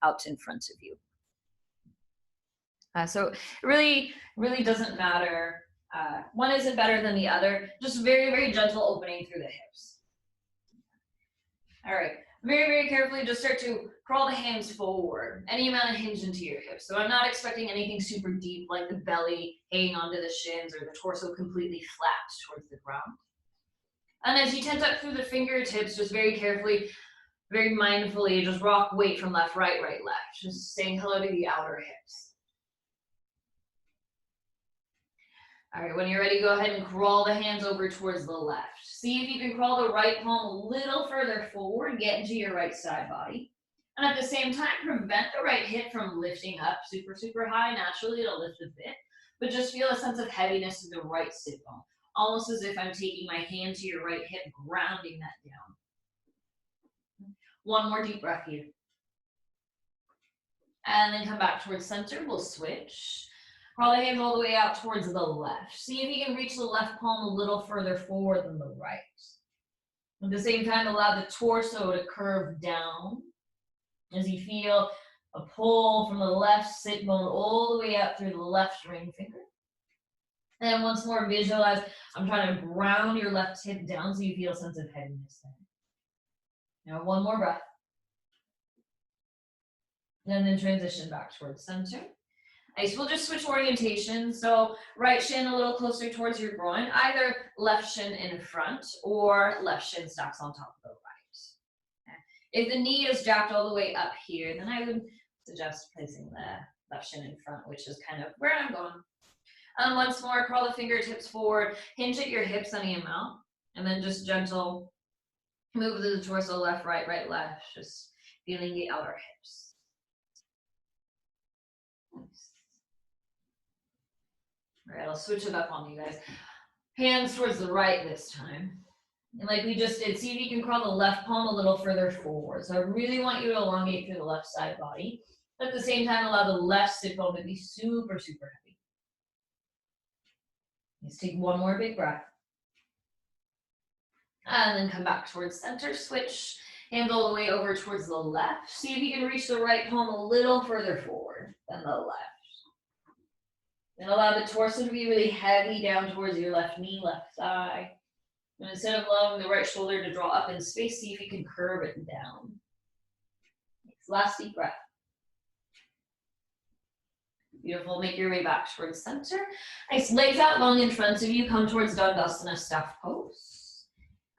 out in front of you. So it really doesn't matter. One isn't better than the other. Just very, very gentle opening through the hips. All right. Very, very carefully, just start to crawl the hands forward, any amount of hinge into your hips. So I'm not expecting anything super deep, like the belly hanging onto the shins or the torso completely flat towards the ground. And as you tent up through the fingertips, just very carefully, very mindfully, just rock weight from left, right, right, left. Just saying hello to the outer hips. All right, when you're ready, go ahead and crawl the hands over towards the left. See if you can crawl the right palm a little further forward, get into your right side body. And at the same time, prevent the right hip from lifting up super, super high. Naturally, it'll lift a bit, but just feel a sense of heaviness in the right sit bone, almost as if I'm taking my hand to your right hip, grounding that down. One more deep breath here. And then come back towards center. We'll switch. Crawl the hands all the way out towards the left. See if you can reach the left palm a little further forward than the right. At the same time, allow the torso to curve down as you feel a pull from the left sit bone all the way up through the left ring finger. And once more, visualize I'm trying to ground your left hip down so you feel a sense of heaviness there. Now, one more breath. And then transition back towards center. Nice, we'll just switch orientation. So right shin a little closer towards your groin, either left shin in front or left shin stacks on top of the right. Okay. If the knee is jacked all the way up here, then I would suggest placing the left shin in front, which is kind of where I'm going. Once more, crawl the fingertips forward, hinge at your hips any amount, and then just gentle move the torso left, right, right, left, just feeling the outer hips. Nice. All right, I'll switch it up on you guys. Hands towards the right this time. And like we just did, see if you can crawl the left palm a little further forward. So I really want you to elongate through the left side body. But at the same time, allow the left sit bone to be super, super heavy. Let's take one more big breath. And then come back towards center, switch. Hand all the way over towards the left. See if you can reach the right palm a little further forward than the left. And allow the torso to be really heavy down towards your left knee, left thigh. And instead of allowing the right shoulder to draw up in space, see if you can curve it down. Last deep breath. Beautiful, make your way back towards center. Nice, legs out long in front of you, come towards Dandasana staff pose.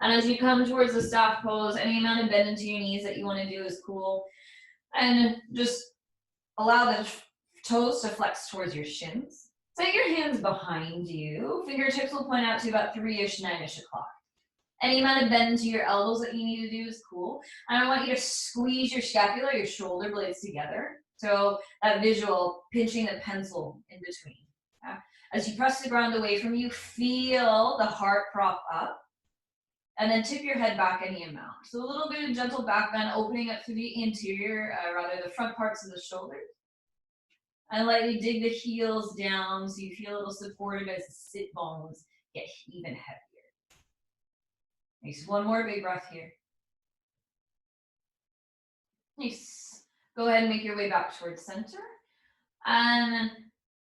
And as you come towards the staff pose, any amount of bend into your knees that you want to do is cool. And just allow the toes to flex towards your shins. Set your hands behind you. Fingertips will point out to about 3-ish, 9-ish o'clock. Any amount of bend into your elbows that you need to do is cool. And I want you to squeeze your scapula, your shoulder blades together. So that visual, pinching the pencil in between. Yeah. As you press the ground away from you, feel the heart prop up. And then tip your head back any amount. So a little bit of gentle back bend, opening up through the interior, the front parts of the shoulders. And lightly dig the heels down so you feel a little supported as the sit bones get even heavier. Nice, one more big breath here. Nice. Go ahead and make your way back towards center. And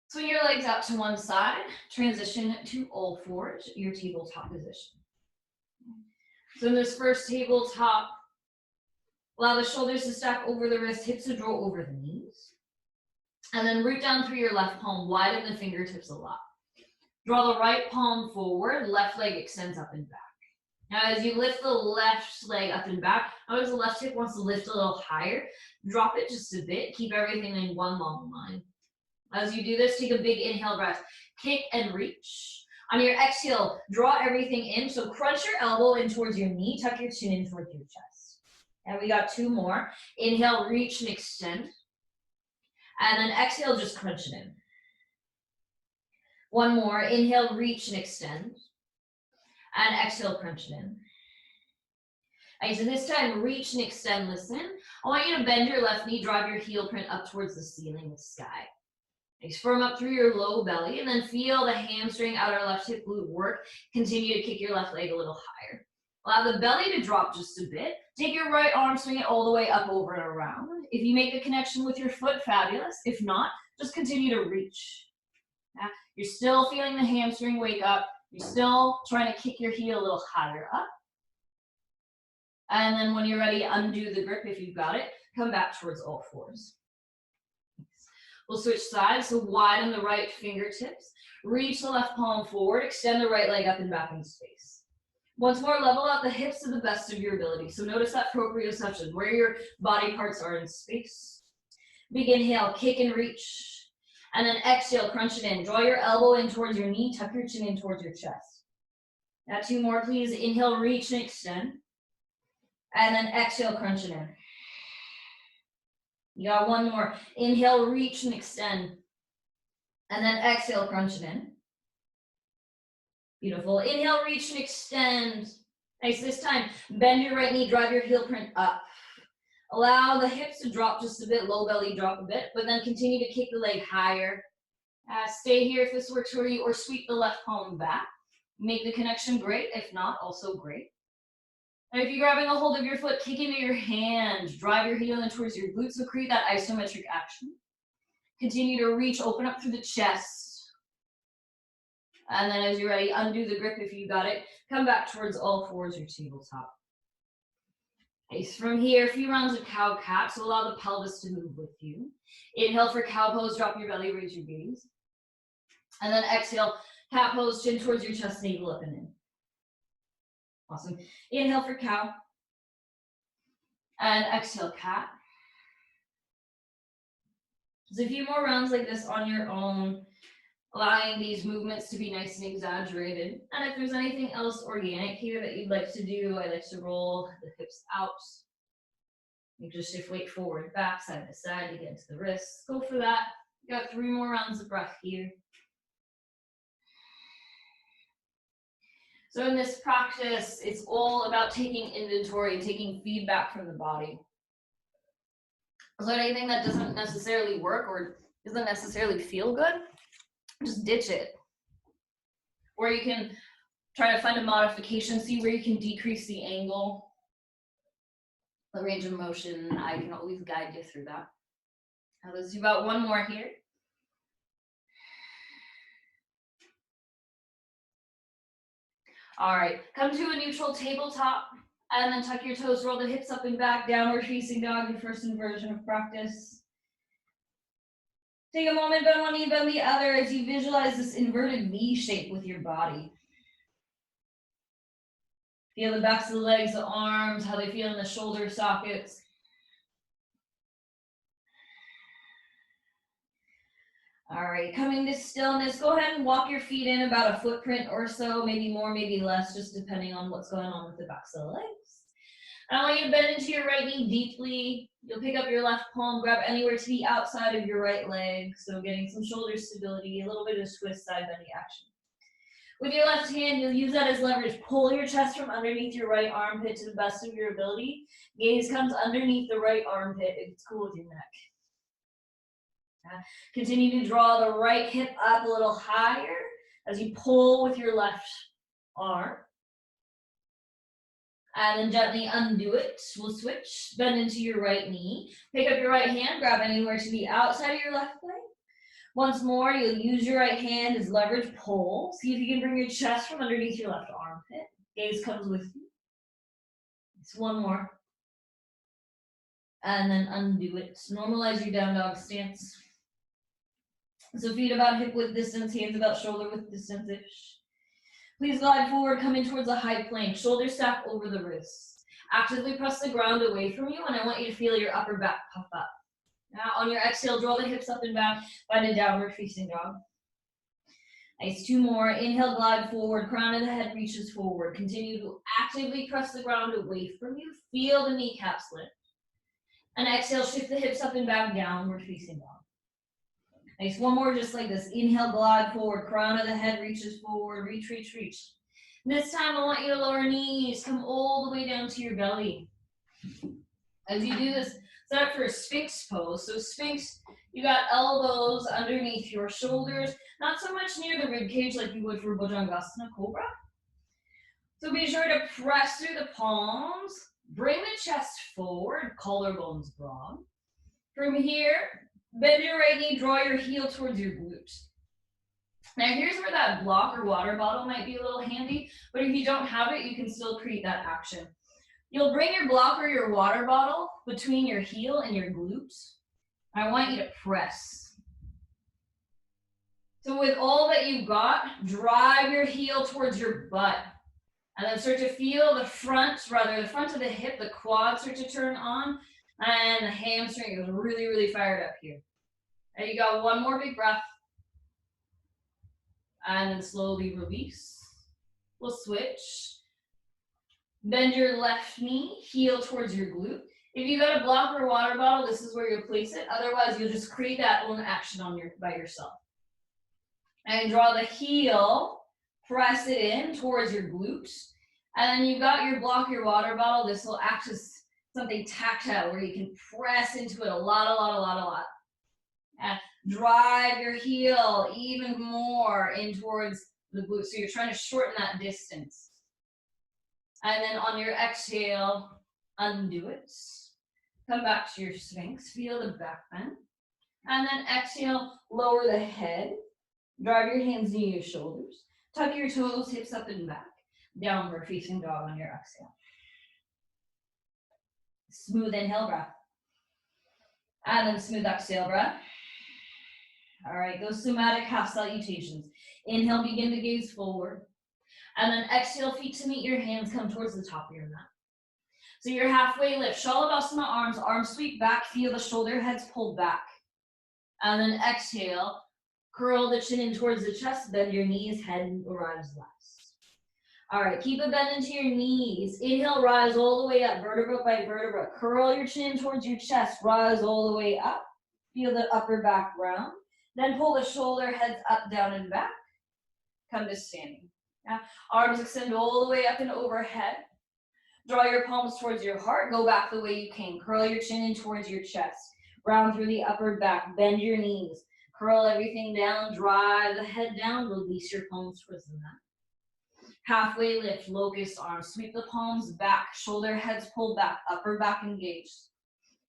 swing your legs out to one side. Transition to all fours, your tabletop position. So in this first tabletop, allow the shoulders to stack over the wrist, hips to draw over the knees. And then root down through your left palm, widen the fingertips a lot. Draw the right palm forward, left leg extends up and back. Now as you lift the left leg up and back, notice the left hip wants to lift a little higher. Drop it just a bit, keep everything in one long line. As you do this, take a big inhale breath, kick and reach. On your exhale, draw everything in, so crunch your elbow in towards your knee, tuck your chin in towards your chest. And we got 2 more. Inhale, reach and extend. And then exhale, just crunch it in. 1 more. Inhale, reach and extend. And exhale, crunch it in. Okay, so this time, reach and extend, listen. I want you to bend your left knee, drive your heel print up towards the ceiling, the sky. Okay, firm up through your low belly, and then feel the hamstring, outer left hip glute work. Continue to kick your left leg a little higher. Allow the belly to drop just a bit. Take your right arm, swing it all the way up, over, and around. If you make the connection with your foot, fabulous. If not, just continue to reach. You're still feeling the hamstring wake up. You're still trying to kick your heel a little higher up. And then when you're ready, undo the grip if you've got it. Come back towards all fours. We'll switch sides, so widen the right fingertips. Reach the left palm forward. Extend the right leg up and back into space. Once more, level out the hips to the best of your ability. So notice that proprioception, where your body parts are in space. Big inhale, kick and reach. And then exhale, crunch it in. Draw your elbow in towards your knee, tuck your chin in towards your chest. Now 2 more, please. Inhale, reach and extend. And then exhale, crunch it in. You got 1 more. Inhale, reach and extend. And then exhale, crunch it in. Beautiful. Inhale, reach and extend. Nice. This time, bend your right knee, drive your heel print up. Allow the hips to drop just a bit, low belly drop a bit, but then continue to kick the leg higher. Stay here if this works for you, or sweep the left palm back. Make the connection, great. If not, also great. And if you're grabbing a hold of your foot, kick into your hand. Drive your heel in towards your glutes, so create that isometric action. Continue to reach, open up through the chest. And then as you're ready, undo the grip if you got it. Come back towards all fours or tabletop. Nice. From here, a few rounds of cow cat, so allow the pelvis to move with you. Inhale for cow pose, drop your belly, raise your gaze. And then exhale, cat pose, chin towards your chest, navel up and in. Awesome. Inhale for cow. And exhale, cat. So a few more rounds like this on your own, allowing these movements to be nice and exaggerated. And if there's anything else organic here that you'd like to do, I like to roll the hips out. You just shift weight forward, back, side to side to get into the wrists. Go for that. You got 3 more rounds of breath here. So in this practice, it's all about taking inventory and taking feedback from the body. So anything that doesn't necessarily work or doesn't necessarily feel good, just ditch it. Or you can try to find a modification, see where you can decrease the angle, the range of motion. I can always guide you through that. Now let's do about 1 more here. All right, come to a neutral tabletop and then tuck your toes, roll the hips up and back, downward facing dog, your first inversion of practice. Take a moment, bend one knee, bend the other as you visualize this inverted V shape with your body. Feel the backs of the legs, the arms, how they feel in the shoulder sockets. All right, coming to stillness, go ahead and walk your feet in about a footprint or so, maybe more, maybe less, just depending on what's going on with the backs of the legs. I want you to bend into your right knee deeply. You'll pick up your left palm, grab anywhere to the outside of your right leg, so getting some shoulder stability, a little bit of twist, side bending action. With your left hand, you'll use that as leverage. Pull your chest from underneath your right armpit to the best of your ability. Gaze comes underneath the right armpit if it's cool with your neck. Continue to draw the right hip up a little higher as you pull with your left arm. And then gently undo it. We'll switch. Bend into your right knee. Pick up your right hand. Grab anywhere to the outside of your left leg. Once more, you'll use your right hand as leverage. Pull. See if you can bring your chest from underneath your left armpit. Gaze comes with you. It's 1 more. And then undo it. Normalize your down dog stance. So feet about hip width distance, hands about shoulder width distance-ish. Please glide forward, come in towards a high plank. Shoulders stack over the wrists. Actively press the ground away from you, and I want you to feel your upper back puff up. Now on your exhale, draw the hips up and back, find a downward facing dog. Nice, 2 more. Inhale, glide forward, crown of the head reaches forward. Continue to actively press the ground away from you. Feel the kneecaps lift. And exhale, shift the hips up and back, downward facing dog. Nice, 1 more just like this. Inhale, glide forward, crown of the head reaches forward, reach, reach, reach. This time I want you to lower knees, come all the way down to your belly. As you do this, set up for a Sphinx pose. So Sphinx, you got elbows underneath your shoulders, not so much near the rib cage like you would for Bhujangasana Cobra. So be sure to press through the palms, bring the chest forward, collarbones broad. From here, bend your right knee, draw your heel towards your glute. Now here's where that block or water bottle might be a little handy, but if you don't have it, you can still create that action. You'll bring your block or your water bottle between your heel and your glute. I want you to press. So with all that you've got, drive your heel towards your butt. And then start to feel the front of the hip, the quads start to turn on, and the hamstring is really, really fired up here. And you got one more big breath. And then slowly release. We'll switch. Bend your left knee, heel towards your glute. If you got a block or water bottle, this is where you'll place it. Otherwise, you'll just create that own action by yourself. And draw the heel, press it in towards your glutes. And then you've got your block, your water bottle. This will act as something tactile where you can press into it a lot. And drive your heel even more in towards the glute. So you're trying to shorten that distance. And then on your exhale, undo it. Come back to your Sphinx. Feel the back bend. And then exhale, lower the head. Drive your hands near your shoulders. Tuck your toes, hips up and back. Downward facing dog on your exhale. Smooth inhale breath. And then smooth exhale breath. All right, those somatic half salutations. Inhale, begin to gaze forward. And then exhale, feet to meet your hands, come towards the top of your mat. So your halfway lift, Shalabhasana arms sweep back, feel the shoulder heads pulled back. And then exhale, curl the chin in towards the chest, bend your knees, head arrives last. All right, keep a bend into your knees. Inhale, rise all the way up, vertebra by vertebra. Curl your chin towards your chest, rise all the way up. Feel the upper back round. Then pull the shoulder heads up, down, and back. Come to standing. Now, arms extend all the way up and overhead. Draw your palms towards your heart. Go back the way you came. Curl your chin in towards your chest. Round through the upper back. Bend your knees. Curl everything down. Drive the head down. Release your palms towards the mat. Halfway lift, locust arms. Sweep the palms back. Shoulder heads pulled back. Upper back engaged.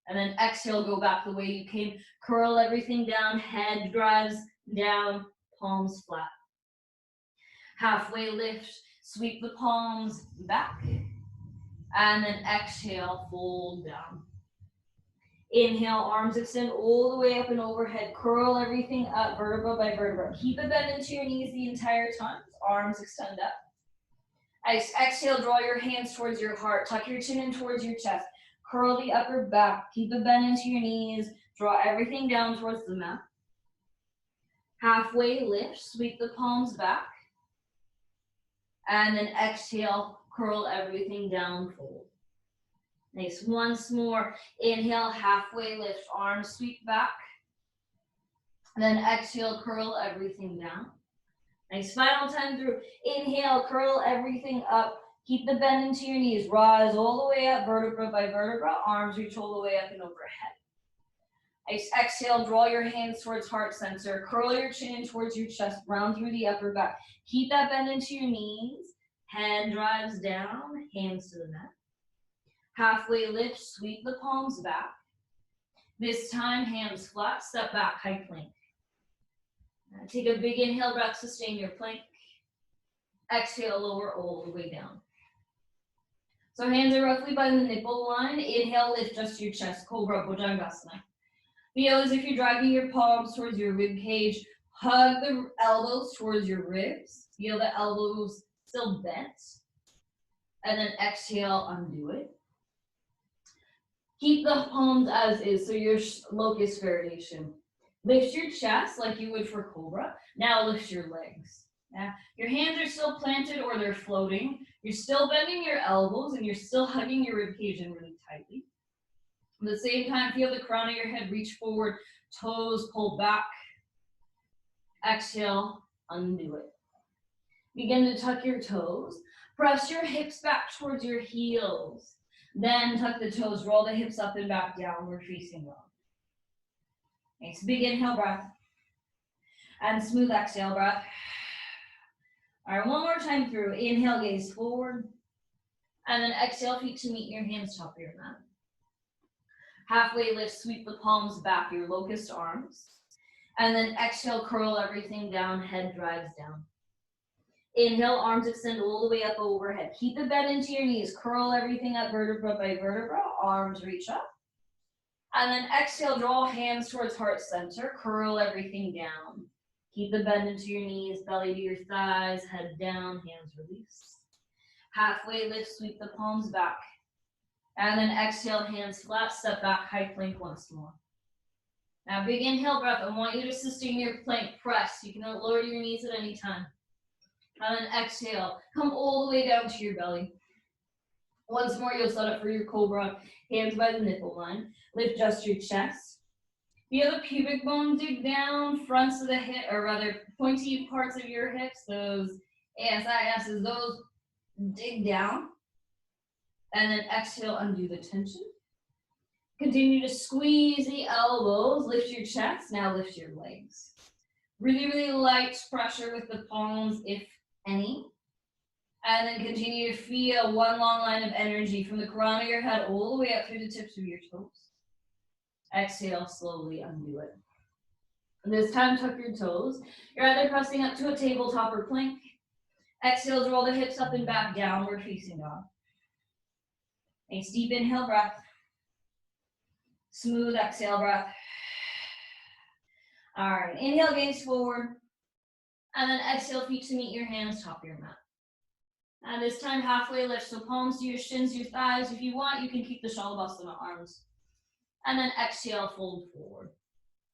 And then exhale, go back the way you came. Curl everything down. Head drives down. Palms flat. Halfway lift, sweep the palms back. And then exhale, fold down. Inhale, arms extend all the way up and overhead. Curl everything up, vertebra by vertebra. Keep a bend into your knees the entire time. Arms extend up. Exhale, draw your hands towards your heart. Tuck your chin in towards your chest. Curl the upper back. Keep a bend into your knees. Draw everything down towards the mat. Halfway lift, sweep the palms back. And then exhale, curl everything down, fold. Nice, once more. Inhale, halfway lift, arms sweep back. And then exhale, curl everything down. Nice, final time through. Inhale, curl everything up. Keep the bend into your knees. Rise all the way up, vertebra by vertebra. Arms reach all the way up and overhead. Nice, exhale, draw your hands towards heart center. Curl your chin in towards your chest. Round through the upper back. Keep that bend into your knees. Head drives down, hands to the mat. Halfway lift, sweep the palms back. This time, hands flat, step back, high plank. Take a big inhale breath, sustain your plank. Exhale, lower all the way down. So hands are roughly by the nipple line. Inhale, lift just your chest, Cobra Bhujangasana. Feel as if you're driving your palms towards your rib cage. Hug the elbows towards your ribs. Feel the elbows still bent. And then exhale, undo it. Keep the palms as is, so your locust variation. Lift your chest like you would for Cobra. Now lift your legs. Yeah. Your hands are still planted or they're floating. You're still bending your elbows and you're still hugging your ribcage in really tightly. At the same time, feel the crown of your head reach forward, toes pull back. Exhale, undo it. Begin to tuck your toes. Press your hips back towards your heels. Then tuck the toes, roll the hips up and back, downward facing dog. Nice, big inhale breath. And smooth exhale breath. All right, one more time through. Inhale, gaze forward. And then exhale, feet to meet your hands, top of your mat. Halfway lift, sweep the palms back, your locust arms. And then exhale, curl everything down, head drives down. Inhale, arms extend all the way up overhead. Keep the bend into your knees, curl everything up vertebra by vertebra, arms reach up. And then exhale, draw hands towards heart center, curl everything down. Keep the bend into your knees, belly to your thighs, head down, hands release. Halfway lift, sweep the palms back. And then exhale, hands flat, step back, high plank once more. Now big inhale breath, I want you to sustain your plank, press. You can lower your knees at any time. And then exhale, come all the way down to your belly. Once more, you'll set up for your cobra, hands by the nipple line. Lift just your chest. Feel the pubic bone dig down, fronts of the hip, or rather pointy parts of your hips, those ASISs, those dig down. And then exhale, undo the tension. Continue to squeeze the elbows, lift your chest, now lift your legs. Really, really light pressure with the palms, if any. And then continue to feel one long line of energy from the crown of your head all the way up through the tips of your toes. Exhale, slowly undo it. And this time, tuck your toes. You're either pressing up to a tabletop or plank. Exhale, draw the hips up and back, downward facing dog. Nice deep inhale breath. Smooth exhale breath. All right, inhale, gaze forward. And then exhale, feet to meet your hands, top of your mat. And this time, halfway lift, so palms to your shins, your thighs. If you want, you can keep the Shavasana arms. And then exhale, fold forward.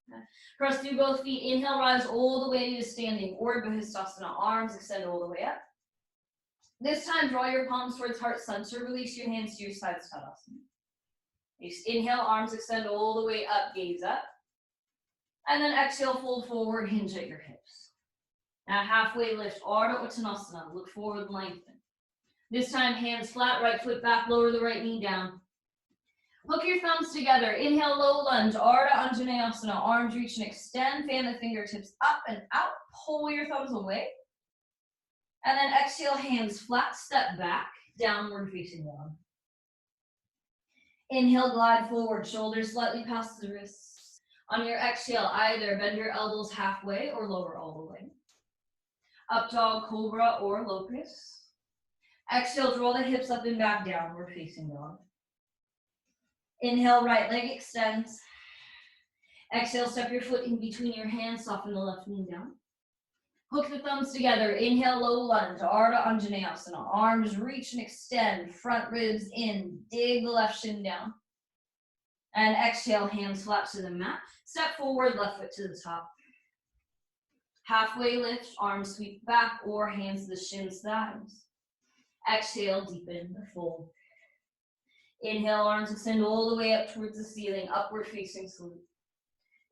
Okay. Press through both feet. Inhale, rise all the way to standing. Urdhva Hastasana, arms extend all the way up. This time, draw your palms towards heart center. Release your hands to your sides, Tadasana. Inhale, arms extend all the way up, gaze up. And then exhale, fold forward, hinge at your hips. Now halfway lift, Ardha Uttanasana, look forward, lengthen. This time, hands flat, right foot back, lower the right knee down. Hook your thumbs together. Inhale, low lunge, Ardha Anjaneyasana, arms reach and extend, fan the fingertips up and out, pull your thumbs away. And then exhale, hands flat, step back, downward facing dog. Inhale, glide forward, shoulders slightly past the wrists. On your exhale, either bend your elbows halfway or lower all the way. Up dog, cobra, or locust. Exhale, draw the hips up and back, downward facing dog. Inhale, right leg extends. Exhale, step your foot in between your hands, soften the left knee down. Hook the thumbs together. Inhale, low lunge, Ardha Anjaneyasana. Arms reach and extend, front ribs in, dig the left shin down. And exhale, hands flat to the mat. Step forward, left foot to the top. Halfway lift, arms sweep back or hands to the shins, thighs. Exhale, deepen the fold. Inhale, arms extend all the way up towards the ceiling, upward facing salute.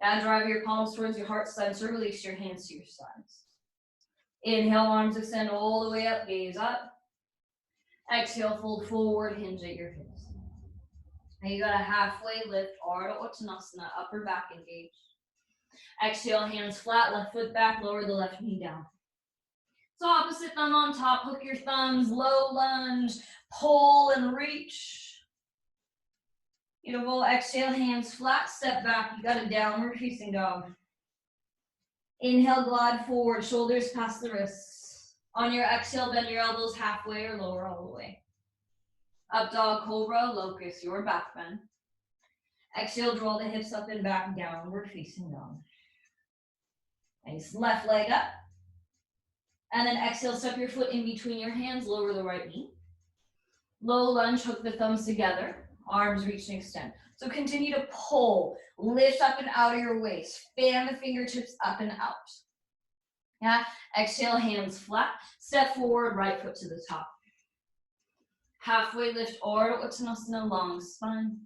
Now drive your palms towards your heart center, release your hands to your sides. Inhale, arms extend all the way up, gaze up. Exhale, fold forward, hinge at your hips. Now you got a halfway lift, Ardha Uttanasana, upper back engaged. Exhale, hands flat, left foot back, lower the left knee down. So opposite thumb on top, hook your thumbs, low lunge, pull and reach. Beautiful, exhale, hands flat, step back, you got a downward facing dog. Inhale, glide forward, shoulders past the wrists. On your exhale, bend your elbows halfway or lower all the way. Up dog, cobra, locust, your back bend. Exhale, draw the hips up and back, downward facing dog. Nice, left leg up. And then exhale, step your foot in between your hands, lower the right knee. Low lunge, hook the thumbs together, arms reach and extend. So continue to pull, lift up and out of your waist, fan the fingertips up and out. Yeah, exhale, hands flat, step forward, right foot to the top. Halfway lift, Ardha Uttanasana, long spine.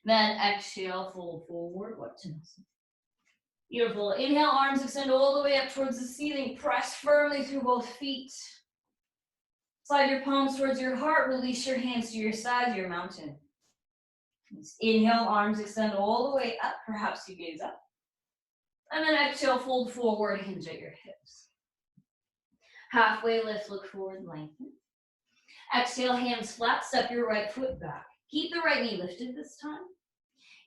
Then exhale, fold forward, Uttanasana. Beautiful. Inhale, arms extend all the way up towards the ceiling. Press firmly through both feet. Slide your palms towards your heart. Release your hands to your sides, your mountain. Inhale, arms extend all the way up. Perhaps you gaze up. And then exhale, fold forward, hinge at your hips. Halfway lift, look forward, lengthen. Exhale, hands flat, step your right foot back. Keep the right knee lifted this time.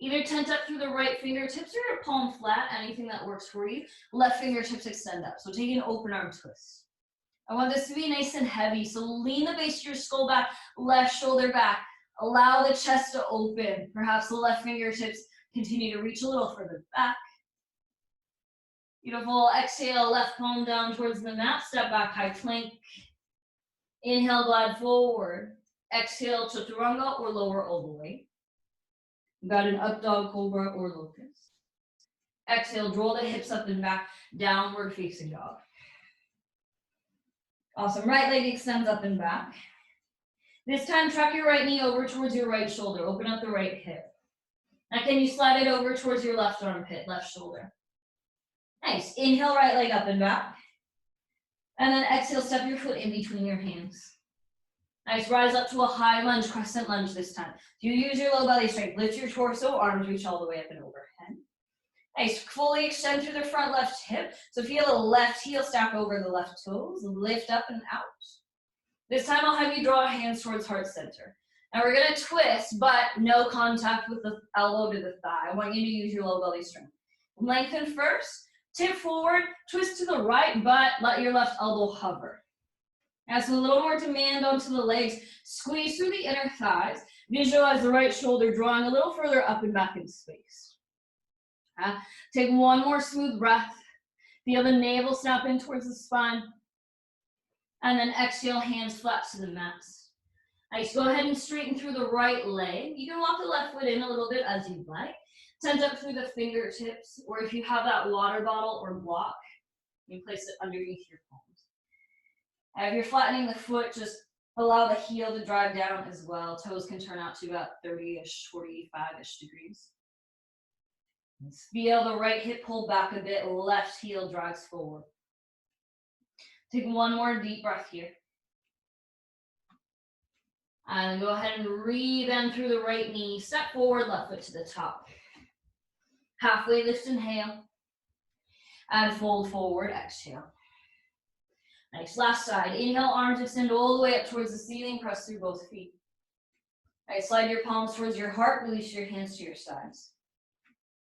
Either tent up through the right fingertips or your palm flat, anything that works for you. Left fingertips extend up. So take an open arm twist. I want this to be nice and heavy, so lean the base of your skull back, left shoulder back. Allow the chest to open. Perhaps the left fingertips continue to reach a little further back. Beautiful. Exhale, left palm down towards the mat. Step back, high plank. Inhale, glide forward. Exhale, chaturanga or lower oval weight. You've got an up dog, cobra, or locust. Exhale, draw the hips up and back, downward facing dog. Awesome. Right leg extends up and back. This time, tuck your right knee over towards your right shoulder. Open up the right hip. Now, can you slide it over towards your left armpit, left shoulder? Nice. Inhale, right leg up and back. And then exhale, step your foot in between your hands. Nice. Rise up to a high lunge, crescent lunge this time. So you use your low belly strength. Lift your torso, arms reach all the way up and overhead. Nice. Fully extend through the front left hip. So feel the left heel stack over the left toes. Lift up and out. This time I'll have you draw hands towards heart center. Now we're going to twist, but no contact with the elbow to the thigh. I want you to use your low belly strength. Lengthen first. Tip forward. Twist to the right, but let your left elbow hover. Now, so a little more demand onto the legs. Squeeze through the inner thighs. Visualize the right shoulder drawing a little further up and back in space. Take one more smooth breath. Feel the navel snap in towards the spine. And then exhale, hands flat to the mat. Nice. Go ahead and straighten through the right leg. You can walk the left foot in a little bit as you'd like. Tent up through the fingertips, or if you have that water bottle or block, you can place it underneath your palms. If you're flattening the foot, just allow the heel to drive down as well. Toes can turn out to about 30-ish, 45-ish degrees. Feel the right hip pull back a bit, left heel drives forward. Take one more deep breath here. And go ahead and rebend through the right knee. Step forward, left foot to the top. Halfway lift, inhale. And fold forward, exhale. Nice. Last side. Inhale, arms extend all the way up towards the ceiling. Press through both feet. Nice. Slide your palms towards your heart. Release your hands to your sides.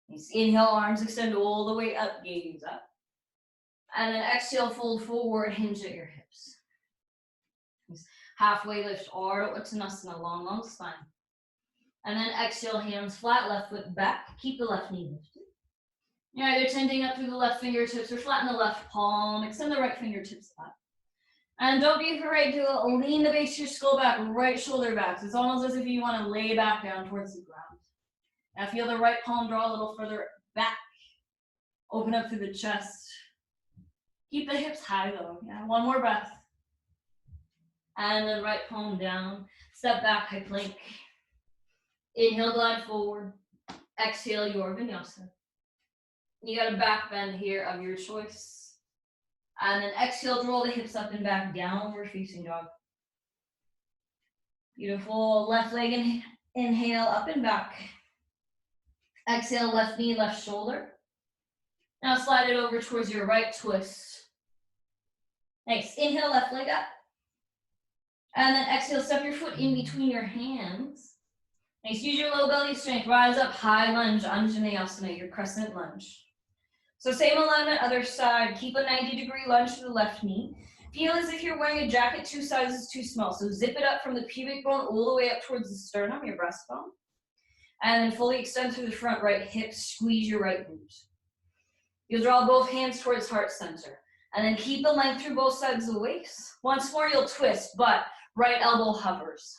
Nice. Inhale, arms extend all the way up. Gaze up. And then exhale, fold forward. Hinge at your hips. Nice. Halfway lift, Ardha Uttanasana, long, long spine. And then exhale, hands flat, left foot back. Keep the left knee lifted. You're either tending up through the left fingertips or flatten the left palm. Extend the right fingertips up. And don't be afraid to lean the base of your skull back, right shoulder back. So it's almost as if you want to lay back down towards the ground. Now feel the right palm draw a little further back. Open up through the chest. Keep the hips high though. Yeah, one more breath. And then right palm down. Step back, high plank. Inhale, glide forward. Exhale, your vinyasa. You got a back bend here of your choice. And then exhale, draw the hips up and back, downward facing dog. Beautiful. Left leg inhale, up and back. Exhale, left knee, left shoulder. Now slide it over towards your right twist. Nice. Inhale, left leg up. And then exhale, step your foot in between your hands. Nice. Use your low belly strength. Rise up, high lunge, Anjaneyasana, your crescent lunge. So same alignment, other side. Keep a 90-degree lunge to the left knee. Feel as if you're wearing a jacket 2 sizes too small. So zip it up from the pubic bone all the way up towards the sternum, your breastbone. And then fully extend through the front right hip. Squeeze your right glute. You'll draw both hands towards heart center. And then keep the length through both sides of the waist. Once more, you'll twist, but right elbow hovers.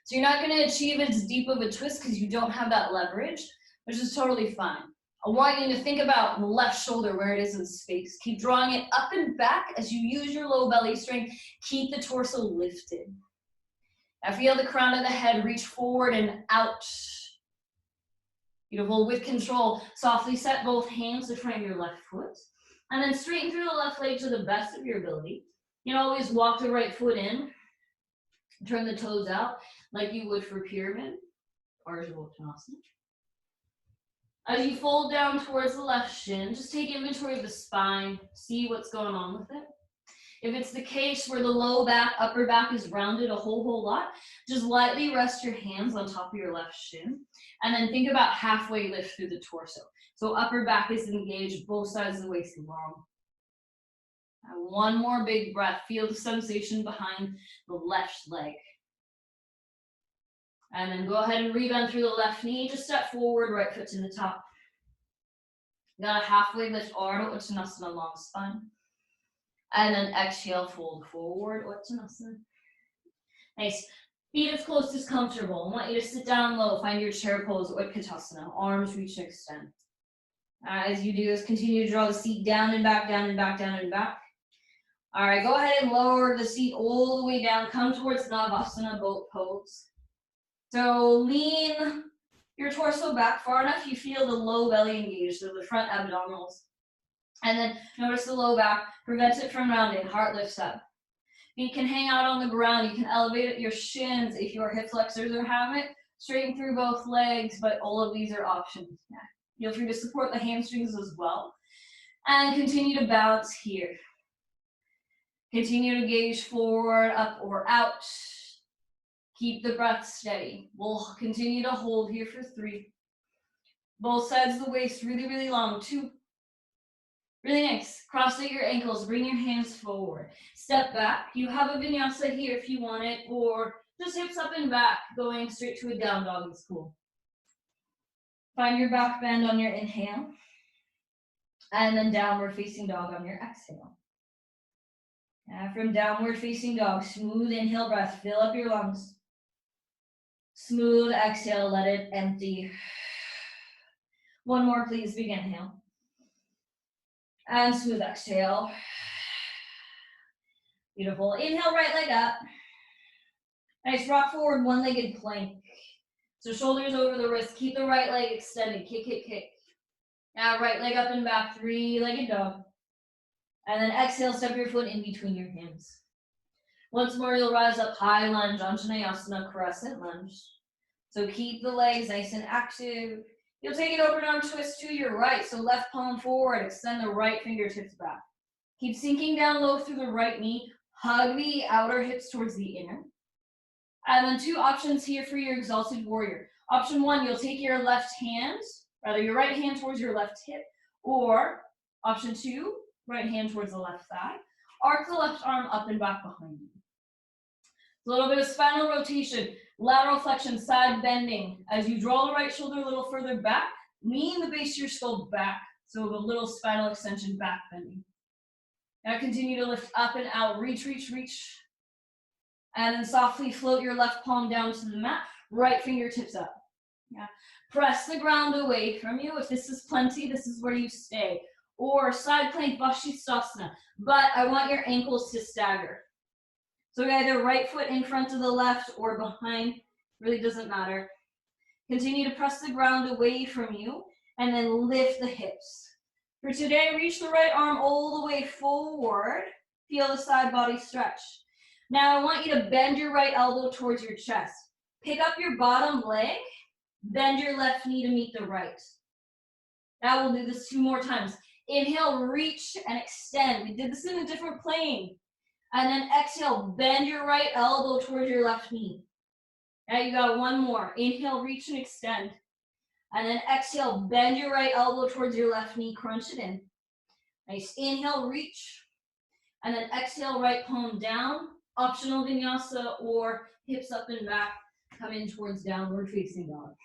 So you're not going to achieve as deep of a twist because you don't have that leverage, which is totally fine. I want you to think about the left shoulder where it is in space. Keep drawing it up and back as you use your low belly strength. Keep the torso lifted. Now feel the crown of the head reach forward and out. Beautiful. With control, softly set both hands to frame your left foot. And then straighten through the left leg to the best of your ability. You can always walk the right foot in. Turn the toes out like you would for pyramid or Ardha Uttanasana. As you fold down towards the left shin, just take inventory of the spine, see what's going on with it. If it's the case where the low back, upper back is rounded a whole lot, just lightly rest your hands on top of your left shin, and then think about halfway lift through the torso. So upper back is engaged, both sides of the waist long. Now one more big breath. Feel the sensation behind the left leg. And then go ahead and rebend through the left knee. Just step forward, right foot to the top. Got a halfway lift, Ardha Uttanasana, long spine. And then exhale, fold forward, Uttanasana. Nice. Feet as close as comfortable. I want you to sit down low, find your chair pose, Utkatasana. Arms reach and extend. As you do this, continue to draw the seat down and back, down and back, down and back. All right, go ahead and lower the seat all the way down. Come towards Navasana, boat pose. So lean your torso back far enough you feel the low belly engaged, so the front abdominals. And then notice the low back, prevent it from rounding, heart lifts up. Feet can hang out on the ground, you can elevate your shins if your hip flexors are having it, straighten through both legs, but all of these are options. Yeah. Feel free to support the hamstrings as well. And continue to bounce here. Continue to gaze forward, up or out. Keep the breath steady. We'll continue to hold here for 3. Both sides of the waist really, really long. 2. Really nice. Cross-legged your ankles. Bring your hands forward. Step back. You have a vinyasa here if you want it, or just hips up and back. Going straight to a down dog is cool. Find your back bend on your inhale. And then downward facing dog on your exhale. From downward facing dog, smooth inhale breath. Fill up your lungs. Smooth exhale, let it empty. One more, please. Big inhale. And smooth exhale. Beautiful. Inhale, right leg up. Nice, rock forward, one-legged plank. So shoulders over the wrist. Keep the right leg extended. Kick, kick, kick. Now right leg up and back, 3-legged dog. And then exhale, step your foot in between your hands. Once more, you'll rise up, high lunge, Anjaneyasana, crescent lunge. So keep the legs nice and active. You'll take an open arm twist to your right. So left palm forward, extend the right fingertips back. Keep sinking down low through the right knee. Hug the outer hips towards the inner. And then 2 options here for your exalted warrior. Option 1, you'll take your left hand, rather your right hand towards your left hip, or option 2, right hand towards the left thigh. Arc the left arm up and back behind you. A little bit of spinal rotation, lateral flexion, side bending. As you draw the right shoulder a little further back, lean the base of your skull back. So a little spinal extension, back bending. Now continue to lift up and out, reach, reach, reach. And then softly float your left palm down to the mat, right fingertips up. Yeah. Press the ground away from you. If this is plenty, this is where you stay. Or side plank, Vashisthasana. But I want your ankles to stagger. So either right foot in front of the left or behind, really doesn't matter. Continue to press the ground away from you and then lift the hips. For today, reach the right arm all the way forward. Feel the side body stretch. Now I want you to bend your right elbow towards your chest. Pick up your bottom leg, bend your left knee to meet the right. Now we'll do this 2 more times. Inhale, reach and extend. We did this in a different plane. And then exhale, bend your right elbow towards your left knee. Now you got 1 more. Inhale, reach and extend. And then exhale, bend your right elbow towards your left knee, crunch it in. Nice. Inhale, reach. And then exhale, right palm down. Optional vinyasa or hips up and back. Come in towards downward facing dog.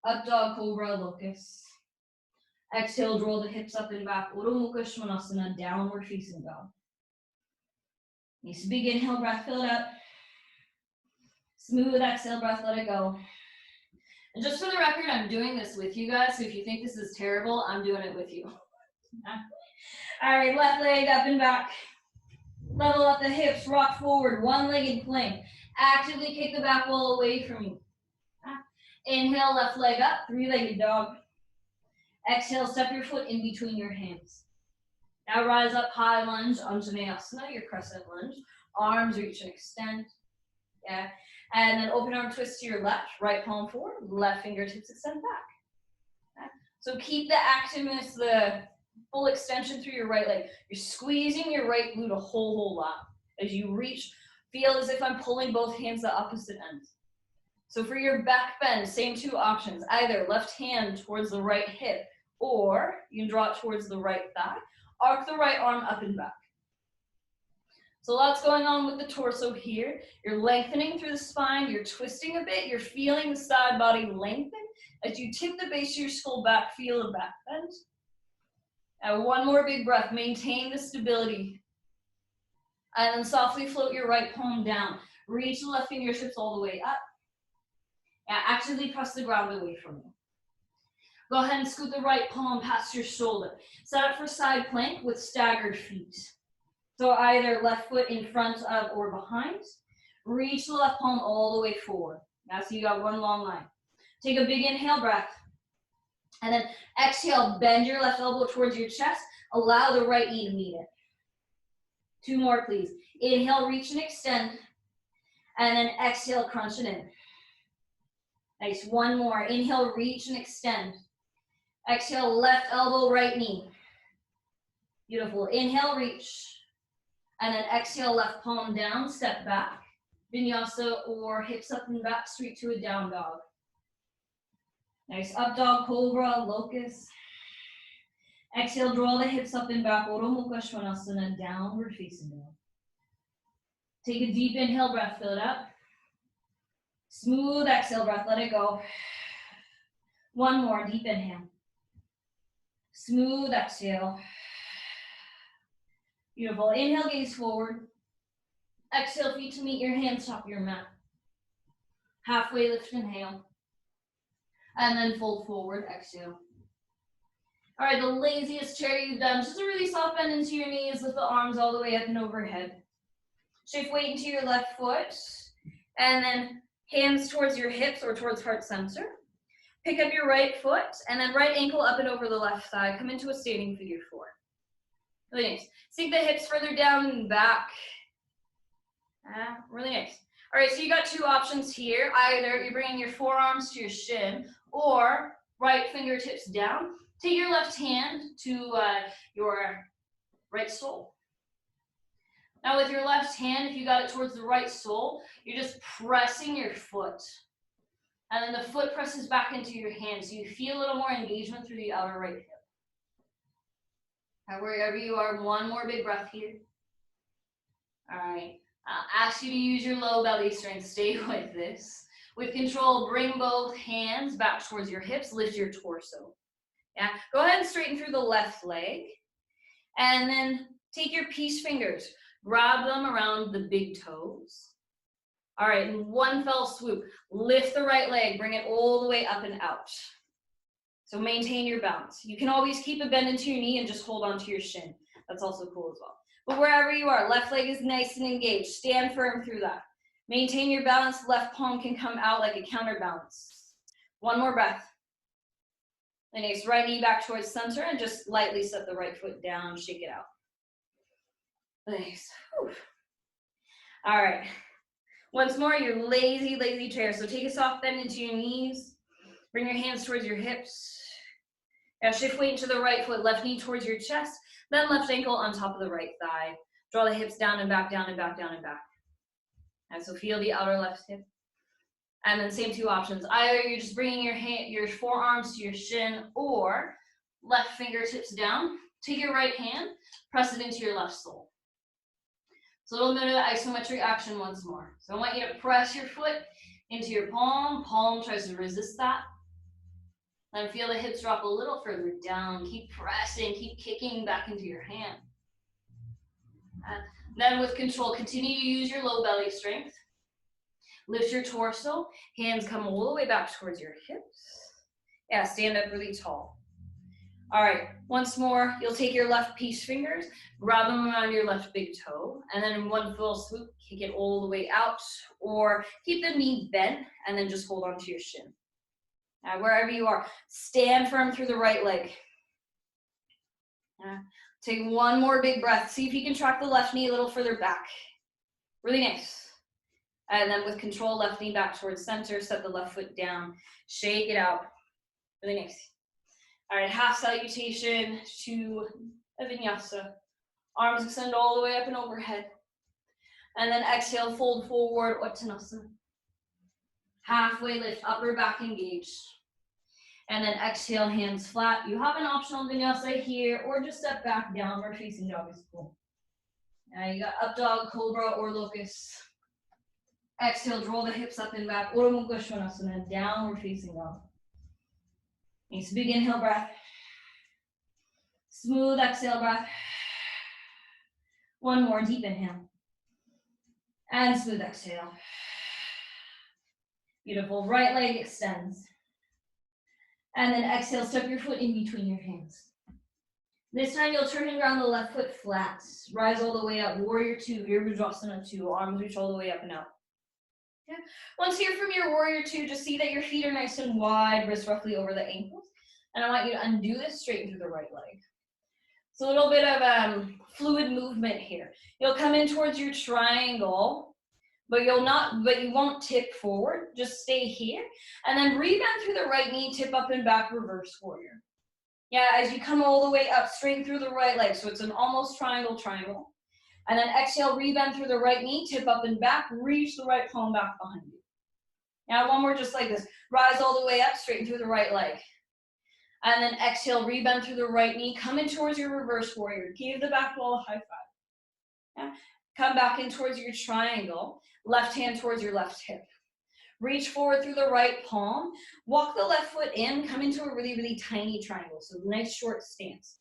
Up dog, cobra, locust. Exhale, draw the hips up and back. Uddha Mukha Svanasana, downward facing dog. Nice. Big inhale, breath, fill it up. Smooth exhale, breath, let it go. And just for the record, I'm doing this with you guys, so if you think this is terrible, I'm doing it with you. All right, left leg up and back. Level up the hips, rock forward, 1-legged plank. Actively kick the back wall away from you. Inhale, left leg up, 3-legged dog. Exhale, step your foot in between your hands. Now rise up, high lunge, Anjaneyasana, your crescent lunge. Arms reach and extend. Yeah. And then open arm twist to your left, right palm forward, left fingertips extend back. Yeah. So keep the activeness, the full extension through your right leg. You're squeezing your right glute a whole lot. As you reach, feel as if I'm pulling both hands the opposite ends. So for your back bend, same two options. Either left hand towards the right hip, or you can draw it towards the right thigh. Arc the right arm up and back. So lots going on with the torso here. You're lengthening through the spine, you're twisting a bit, you're feeling the side body lengthen. As you tip the base of your skull back, feel a back bend. And one more big breath, maintain the stability. And then softly float your right palm down. Reach the left fingertips all the way up. And actively press the ground away from you. Go ahead and scoot the right palm past your shoulder. Set up for side plank with staggered feet. So either left foot in front of or behind. Reach the left palm all the way forward. Now, so you got one long line. Take a big inhale breath. And then exhale, bend your left elbow towards your chest. Allow the right knee to meet it. Two more, please. Inhale, reach and extend. And then exhale, crunch it in. Nice, one more. Inhale, reach and extend. Exhale, left elbow, right knee. Beautiful. Inhale, reach. And then exhale, left palm down, step back. Vinyasa or hips up and back, straight to a down dog. Nice, up dog, cobra, locust. Exhale, draw the hips up and back, Urdhva Mukha Svanasana, downward facing dog. Take a deep inhale breath, fill it up. Smooth exhale breath, let it go. One more, deep inhale. Smooth exhale. Beautiful. Inhale, gaze forward. Exhale, feet to meet your hands, top of your mat. Halfway lift, inhale. And then fold forward, exhale. All right, the laziest chair you've done. Just a really soft bend into your knees, lift the arms all the way up and overhead. Shift weight into your left foot. And then hands towards your hips or towards heart center. Pick up your right foot and then right ankle up and over the left thigh. Come into a standing figure four. Really nice. Sink the hips further down and back. Really nice. All right, so you got two options here. Either you're bringing your forearms to your shin or right fingertips down. Take your left hand to your right sole. Now with your left hand, if you got it towards the right sole, you're just pressing your foot. And then the foot presses back into your hand, so you feel a little more engagement through the outer right hip. And wherever you are, one more big breath here. All right, I'll ask you to use your low belly strength. Stay with this. With control, bring both hands back towards your hips, lift your torso. Yeah, go ahead and straighten through the left leg. And then take your peace fingers, grab them around the big toes. All right, in one fell swoop, lift the right leg, bring it all the way up and out. So maintain your balance. You can always keep a bend into your knee and just hold on to your shin. That's also cool as well. But wherever you are, left leg is nice and engaged. Stand firm through that. Maintain your balance. Left palm can come out like a counterbalance. One more breath. And nice, right knee back towards center and just lightly set the right foot down, shake it out. Nice. Whew. All right. Once more, your lazy, lazy chair. So take a soft bend into your knees. Bring your hands towards your hips. Now shift weight into the right foot, left knee towards your chest, then left ankle on top of the right thigh. Draw the hips down and back, down and back, down and back. And so feel the outer left hip. And then same two options. Either you're just bringing your forearms to your shin or left fingertips down. Take your right hand, press it into your left sole. So a little bit of isometric action once more. So I want you to press your foot into your palm. Palm tries to resist that. Then feel the hips drop a little further down. Keep pressing, keep kicking back into your hand. Then with control, continue to use your low belly strength. Lift your torso, hands come all the way back towards your hips. Yeah, stand up really tall. All right, once more, you'll take your left peace fingers, grab them around your left big toe, and then in one full swoop, kick it all the way out, or keep the knee bent, and then just hold on to your shin. Now, wherever you are, stand firm through the right leg. Take one more big breath. See if you can track the left knee a little further back. Really nice. And then with control, left knee back towards center, set the left foot down, shake it out. Really nice. All right, half salutation to a vinyasa. Arms extend all the way up and overhead. And then exhale, fold forward, Uttanasana. Halfway lift, upper back engaged. And then exhale, hands flat. You have an optional vinyasa here, or just step back, downward facing dog is cool. Now you got up dog, cobra, or locust. Exhale, draw the hips up and back. Urdhva Mukha Svanasana, downward facing dog. Nice big inhale breath. Smooth exhale breath. One more deep inhale. And smooth exhale. Beautiful. Right leg extends. And then exhale, step your foot in between your hands. This time you'll turn and ground the left foot flat. Rise all the way up. Warrior two, Virabhadrasana 2. Arms reach all the way up and out. Yeah. Once you're from your warrior two, just see that your feet are nice and wide, wrists roughly over the ankles. And I want you to undo this, straighten through the right leg. So a little bit of fluid movement here. You'll come in towards your triangle, but you won't tip forward. Just stay here. And then rebound through the right knee, tip up and back, reverse warrior. Yeah, as you come all the way up, straighten through the right leg. So it's an almost triangle. And then exhale, rebend through the right knee, tip up and back, reach the right palm back behind you. Now one more just like this. Rise all the way up, straighten through the right leg. And then exhale, rebend through the right knee, come in towards your reverse warrior. Give the back wall a high five. Yeah. Come back in towards your triangle, left hand towards your left hip. Reach forward through the right palm, walk the left foot in, come into a really, really tiny triangle. So nice short stance.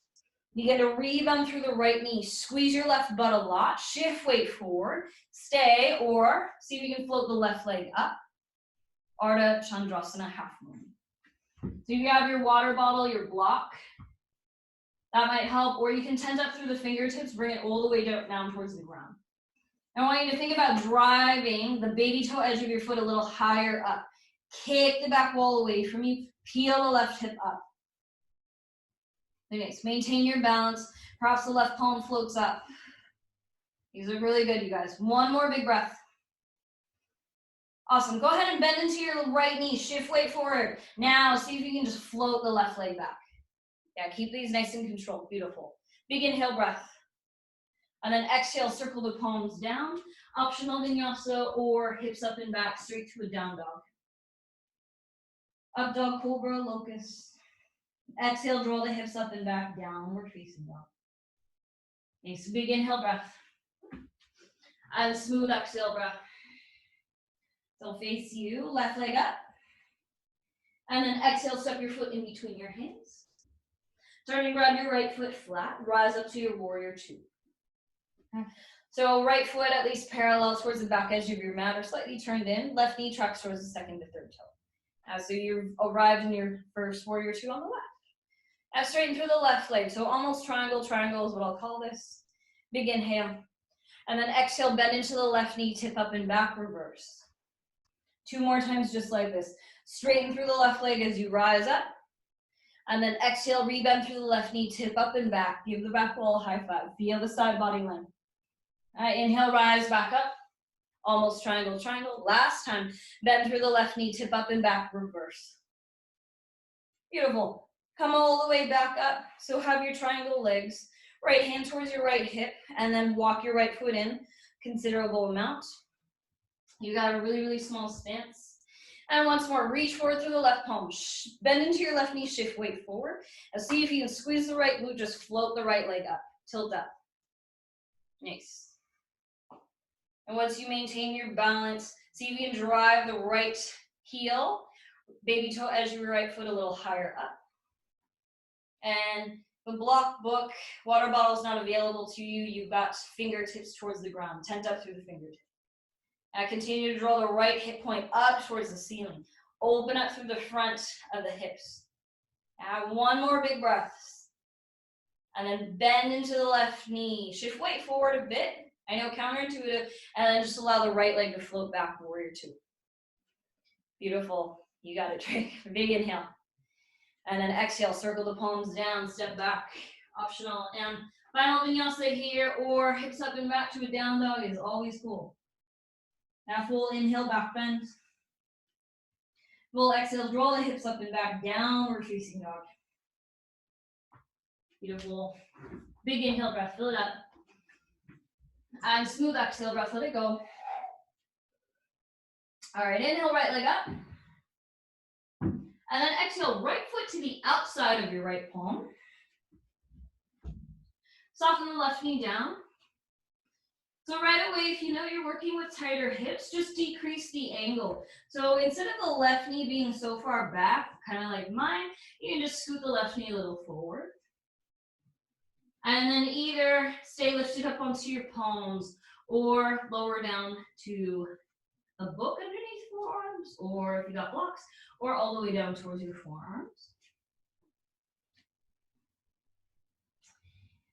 Begin to rebound through the right knee, squeeze your left butt a lot, shift weight forward, stay, or see if you can float the left leg up. Ardha Chandrasana, half moon. So you have your water bottle, your block. That might help, or you can tent up through the fingertips, bring it all the way down towards the ground. I want you to think about driving the baby toe edge of your foot a little higher up. Kick the back wall away from you, peel the left hip up. Nice. Maintain your balance. Perhaps the left palm floats up. These are really good, you guys. One more big breath. Awesome. Go ahead and bend into your right knee. Shift weight forward. Now, see if you can just float the left leg back. Yeah, keep these nice and controlled. Beautiful. Big inhale breath. And then exhale, circle the palms down. Optional vinyasa or hips up and back, straight to a down dog. Up dog, cobra, locust. Exhale, draw the hips up and back, downward facing dog. Nice, big inhale breath. And smooth exhale breath. So face you, left leg up. And then exhale, step your foot in between your hands. Turn and grab your right foot flat. Rise up to your warrior two. So right foot at least parallel towards the back edge of your mat or slightly turned in. Left knee tracks towards the second to third toe. So you've arrived in your first warrior two on the left. Now straighten through the left leg. So almost triangle is what I'll call this. Big inhale. And then exhale, bend into the left knee, tip up and back, reverse. 2 more times just like this. Straighten through the left leg as you rise up. And then exhale, rebend through the left knee, tip up and back. Give the back wall a high five. Feel the side body length. All right, inhale, rise back up. Almost triangle. Last time, bend through the left knee, tip up and back, reverse. Beautiful. Come all the way back up. So have your triangle legs. Right hand towards your right hip, and then walk your right foot in, considerable amount. You got a really, really small stance. And once more, reach forward through the left palm. Bend into your left knee, shift weight forward. And see if you can squeeze the right glute, just float the right leg up, tilt up. Nice. And once you maintain your balance, see if you can drive the right heel, baby toe edge of your right foot a little higher up. And the block book, water bottle is not available to you. You've got fingertips towards the ground. Tent up through the fingertips. Now continue to draw the right hip point up towards the ceiling. Open up through the front of the hips. Now one more big breath. And then bend into the left knee. Shift weight forward a bit. I know, counterintuitive. And then just allow the right leg to float back, warrior two. Beautiful. You got it, Drake. Big inhale. And then exhale, circle the palms down, step back, optional. And final vinyasa here, or hips up and back to a down dog is always cool. Now full inhale, back bend. Full exhale, draw the hips up and back, downward facing dog. Beautiful. Big inhale breath, fill it up. And smooth exhale breath, let it go. All right, inhale, right leg up. And then exhale, right foot to the outside of your right palm. Soften the left knee down. So right away, if you know you're working with tighter hips, just decrease the angle. So instead of the left knee being so far back, kind of like mine, you can just scoot the left knee a little forward. And then either stay lifted up onto your palms or lower down to a book underneath forearms, or if you got blocks, or all the way down towards your forearms.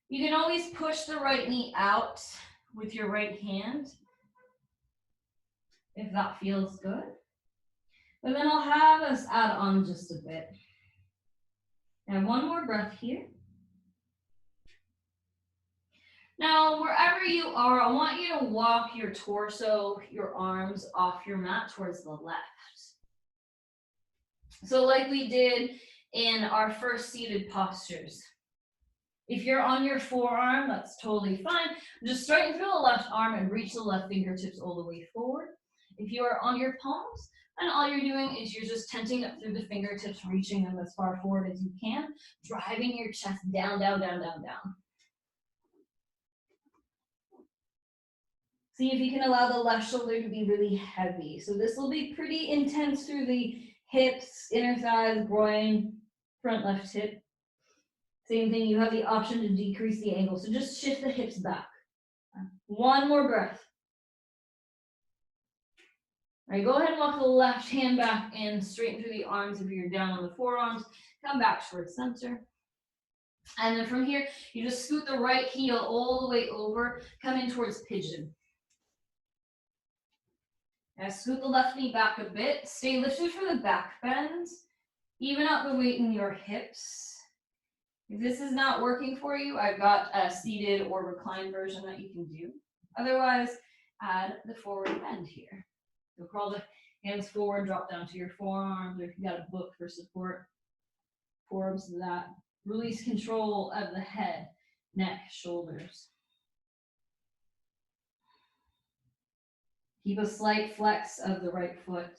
You can always push the right knee out with your right hand if that feels good. But then I'll have us add on just a bit. And one more breath here. Now, wherever you are, I want you to walk your torso, your arms off your mat towards the left. So like we did in our first seated postures. If you're on your forearm, that's totally fine. Just straighten through the left arm and reach the left fingertips all the way forward. If you are on your palms, then all you're doing is you're just tenting up through the fingertips, reaching them as far forward as you can, driving your chest down, down, down, down, down. See if you can allow the left shoulder to be really heavy. So this will be pretty intense through the hips, inner thighs, groin, front left hip. Same thing, you have the option to decrease the angle. So just shift the hips back. One more breath. All right, go ahead and walk the left hand back in, straighten through the arms if you're down on the forearms. Come back towards center. And then from here, you just scoot the right heel all the way over, come in towards pigeon. Now scoot the left knee back a bit. Stay lifted for the back bends. Even out the weight in your hips. If this is not working for you, I've got a seated or reclined version that you can do. Otherwise, add the forward bend here. So crawl the hands forward, drop down to your forearms, or if you got a book for support, forearms to that. Release control of the head, neck, shoulders. Keep a slight flex of the right foot,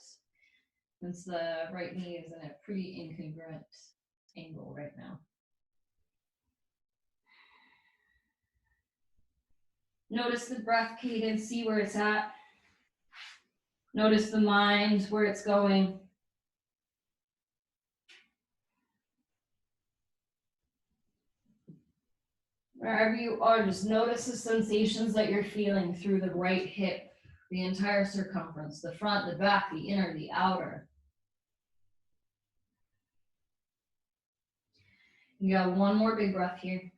since the right knee is in a pretty incongruent angle right now. Notice the breath cadence, see where it's at. Notice the mind, where it's going. Wherever you are, just notice the sensations that you're feeling through the right hip, the entire circumference, the front, the back, the inner, the outer. You got one more big breath here.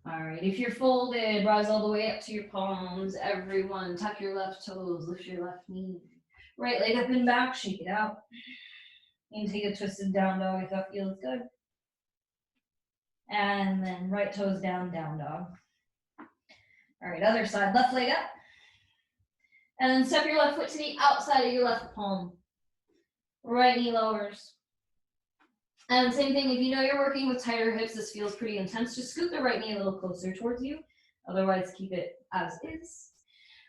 All right, if you're folded, rise all the way up to your palms. Everyone, tuck your left toes, lift your left knee. Right leg up and back, shake it out. And take a twisted down dog if that feels good. And then right toes down, down dog. All right, other side, left leg up. And then step your left foot to the outside of your left palm. Right knee lowers. And same thing, if you know you're working with tighter hips, this feels pretty intense, just scoot the right knee a little closer towards you. Otherwise, keep it as is.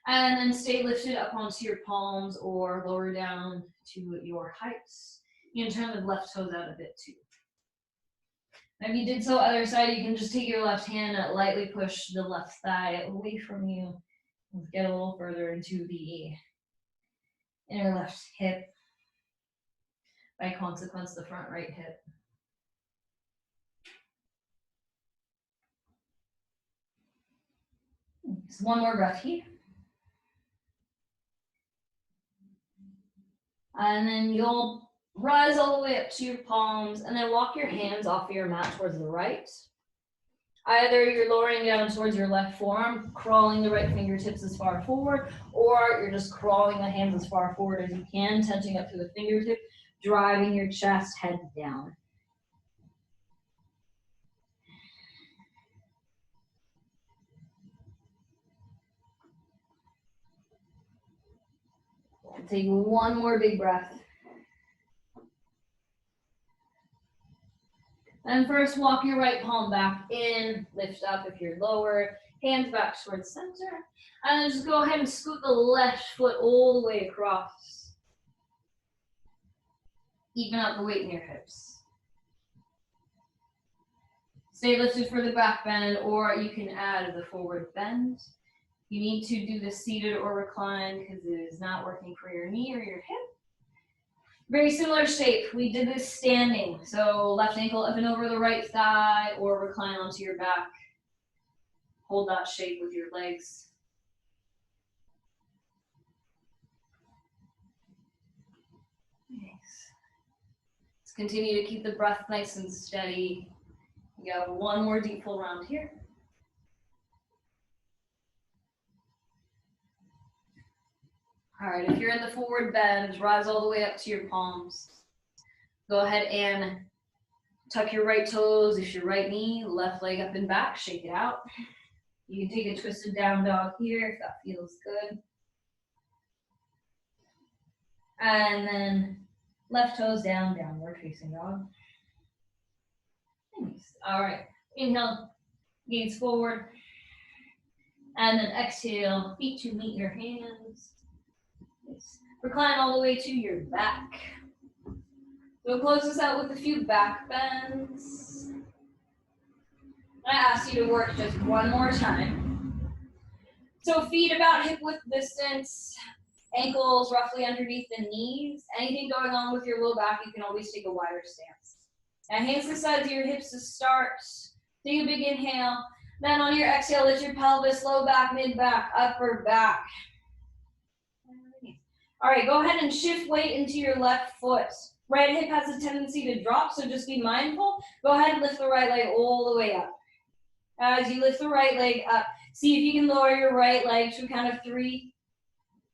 And then stay lifted up onto your palms or lower down to your hips. You can turn the left toes out a bit too. If you did so other side, you can just take your left hand and lightly push the left thigh away from you. Let's get a little further into the inner left hip. By consequence, the front right hip. Just one more breath here. And then you'll rise all the way up to your palms and then walk your hands off of your mat towards the right. Either you're lowering down towards your left forearm, crawling the right fingertips as far forward, or you're just crawling the hands as far forward as you can, tenting up to the fingertip, driving your chest, head down. Take one more big breath. And first, walk your right palm back in, lift up if you're lower, hands back towards center. And then just go ahead and scoot the left foot all the way across. Even out the weight in your hips. Stay lifted for the back bend, or you can add the forward bend. You need to do this seated or reclined because it is not working for your knee or your hip. Very similar shape. We did this standing. So left ankle up and over the right thigh, or recline onto your back. Hold that shape with your legs. Nice. Let's continue to keep the breath nice and steady. We got one more deep full round here. All right, if you're in the forward bend, rise all the way up to your palms. Go ahead and tuck your right toes. If your right knee, left leg up and back, shake it out. You can take a twisted down dog here if that feels good. And then left toes down, downward facing dog. Nice. All right, inhale, gaze forward. And then exhale, feet to meet your hands. Nice. Recline all the way to your back. We'll close this out with a few back bends. I ask you to work just one more time. So feet about hip width distance, ankles roughly underneath the knees. Anything going on with your low back, you can always take a wider stance. Now hands to the sides of your hips to start. Take a big inhale. Then on your exhale, lift your pelvis, low back, mid back, upper back. All right, go ahead and shift weight into your left foot. Right hip has a tendency to drop, so just be mindful. Go ahead and lift the right leg all the way up. As you lift the right leg up, see if you can lower your right leg to a count of 3,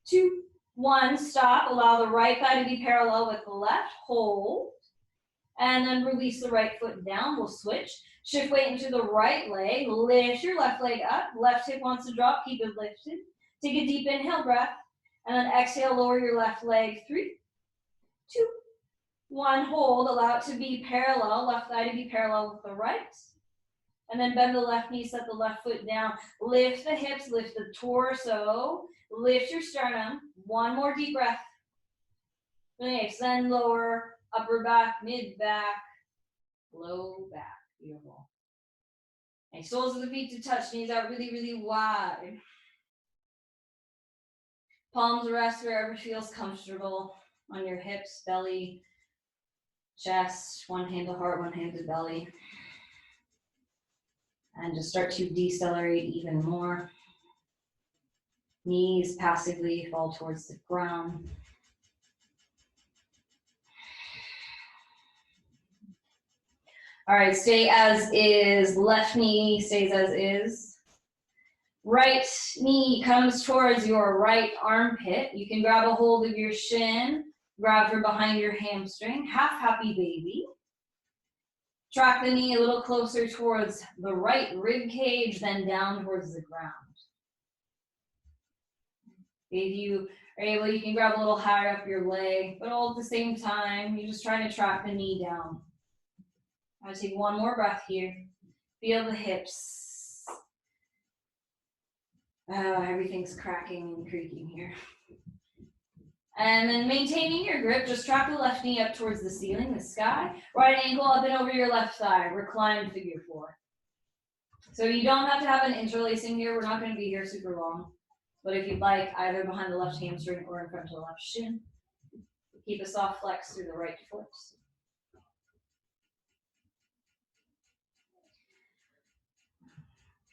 2, 1. Stop. Allow the right thigh to be parallel with the left. Hold. And then release the right foot down. We'll switch. Shift weight into the right leg. Lift your left leg up. Left hip wants to drop. Keep it lifted. Take a deep inhale breath. And then exhale, lower your left leg. 3, 2, 1. Hold. Allow it to be parallel. Left thigh to be parallel with the right. And then bend the left knee, set the left foot down. Lift the hips, lift the torso. Lift your sternum. One more deep breath. Nice. Then lower, upper back, mid back, low back. Beautiful. Nice. Soles of the feet to touch, knees out really, really wide. Palms rest wherever feels comfortable on your hips, belly, chest. One hand to heart, one hand to belly. And just start to decelerate even more. Knees passively fall towards the ground. All right, stay as is. Left knee stays as is. Right knee comes towards your right armpit. You can grab a hold of your shin, grab from behind your hamstring. Half happy baby. Track the knee a little closer towards the right rib cage, then down towards the ground. If you are able, you can grab a little higher up your leg, but all at the same time, you're just trying to track the knee down. I'm gonna take one more breath here. Feel the hips. Oh, everything's cracking and creaking here. And then maintaining your grip, just track the left knee up towards the ceiling, the sky. Right ankle up and over your left thigh, reclined figure 4. So you don't have to have an interlacing here. We're not going to be here super long. But if you'd like, either behind the left hamstring or in front of the left shin. Keep a soft flex through the right foot.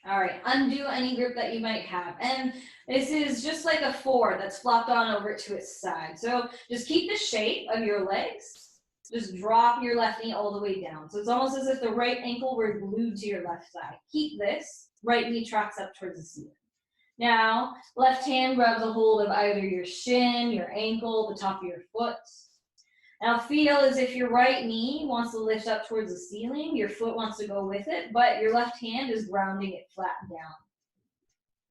All right, undo any grip that you might have. And this is just like a 4 that's flopped on over to its side. So just keep the shape of your legs. Just drop your left knee all the way down. So it's almost as if the right ankle were glued to your left thigh. Keep this. Right knee tracks up towards the ceiling. Now, left hand grabs a hold of either your shin, your ankle, the top of your foot. Now feel as if your right knee wants to lift up towards the ceiling, your foot wants to go with it, but your left hand is grounding it flat down.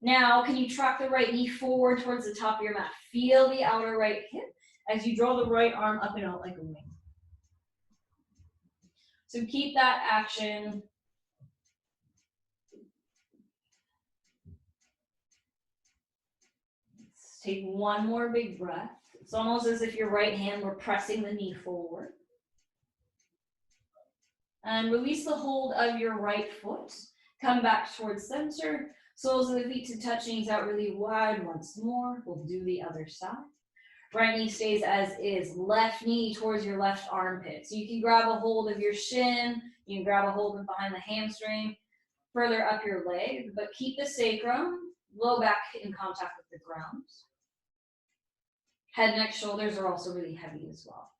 Now, can you track the right knee forward towards the top of your mat? Feel the outer right hip as you draw the right arm up and out like a wing. So keep that action. Let's take one more big breath. It's almost as if your right hand were pressing the knee forward. And release the hold of your right foot. Come back towards center. Soles of the feet to touch, knees out really wide. Once more, we'll do the other side. Right knee stays as is. Left knee towards your left armpit. So you can grab a hold of your shin. You can grab a hold of behind the hamstring. Further up your leg. But keep the sacrum, low back in contact with the ground. Head, neck, shoulders are also really heavy as well.